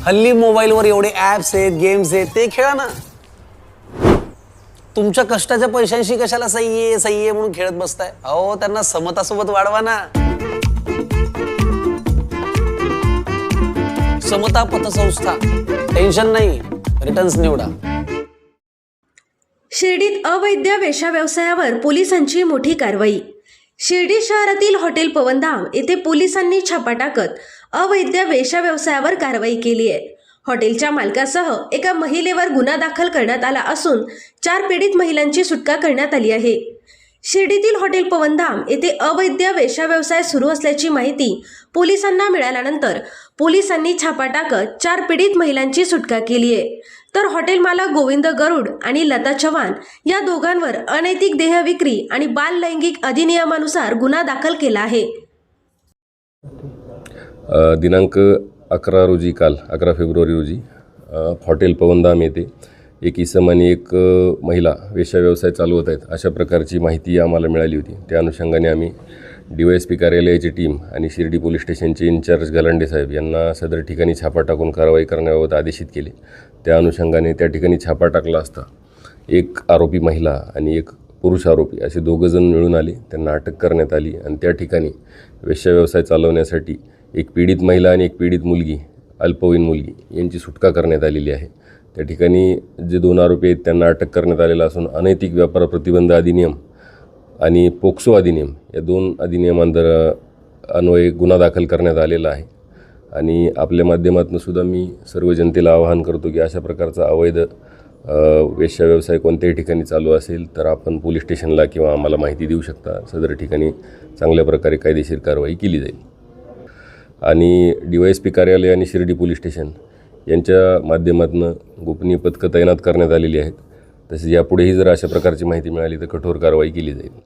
हल्ली मोबाईलवर एवढे ॲप्स आहेत, गेम्स आहेत, ते खेळा ना. तुमच्या कष्टाच्या पैशांशी कशाला सही आहे म्हणून खेळत बसताय? अहो, त्यांना समतासोबत वाढवा ना. समता पतसंस्था, टेन्शन नाही, रिटर्न्स निवडा. शिर्डीत अवैध वेश्या व्यवसायावर पोलिसांची मोठी कारवाई. शिर्डी शहरातील हॉटेल पवनधाम येथे पोलिसांनी छापा टाकत अवैध वेश्या व्यवसायावर कारवाई केली आहे. हॉटेलच्या मालकासह एका महिलेवर गुन्हा दाखल करण्यात आला असून 4 पीडित महिलांची सुटका करण्यात आली आहे. शिर्डीतील हॉटेल पवनधाम येथे अवैध वेश्या व्यवसाय सुरू असल्याची माहिती पोलिसांना मिळाल्यानंतर पोलिसांनी छापा टाकत 4 पीडित महिलांची सुटका केली आहे. तर हॉटेल मालक गोविंद गरुड आणि लता चव्हाण या दोघांवर अनैतिक देह विक्री आणि बाल लैंगिक अधिनियमानुसार गुन्हा दाखल केला आहे. दिनांक 11 रोजी, काल 11 फेब्रुवारी रोजी हॉटेल पवनधाम येथे एक इसम आणि एक महिला वेश्या व्यवसाय चालवत आहेत अशा प्रकारची माहिती आम्हाला मिळाली होती. त्या अनुषंगाने आम्ही DYSP कार्यालयाची टीम आणि शिर्डी पोलीस स्टेशनचे इन्चार्ज गलांडे साहेब यांना सदर ठिकाणी छापा टाकून कारवाई करण्याबाबत आदेशित केले. त्या अनुषंगाने त्या ठिकाणी छापा टाकला असता एक आरोपी महिला आणि एक पुरुष आरोपी असे 2 जण मिळून आले. त्यांना अटक करण्यात आली आणि त्या ठिकाणी वेश्या व्यवसाय चालवण्यासाठी एक पीडित महिला आणि एक पीडित मुलगी, अल्पवयीन मुलगी यांची सुटका करण्यात आलेली आहे. त्या ठिकाणी जे 2 आरोपी आहेत त्यांना अटक करण्यात आलेला असून अनैतिक व्यापार प्रतिबंध अधिनियम आणि पोक्सो अधिनियम या 2 अधिनियमांतर्गत गुन्हा दाखल करण्यात आलेला आहे. आणि आपल्या माध्यमातून सुद्धा मी सर्व जनतेला आवाहन करतो की अशा प्रकारचा अवैध वेश्या व्यवसाय कोणत्याही ठिकाणी चालू असेल तर आपण पोलीस स्टेशनला किंवा आम्हाला माहिती देऊ शकता. सदर ठिकाणी चांगल्या प्रकारे कायदेशीर कारवाई केली जाईल. आणि DYSP कार्यालय आणि शिर्डी पोलीस स्टेशन यांच्या माध्यमातून गोपनीय पथकं तैनात करण्यात आलेली आहेत. तसेच यापुढेही जर अशा प्रकारची माहिती मिळाली तर कठोर कारवाई केली जाईल.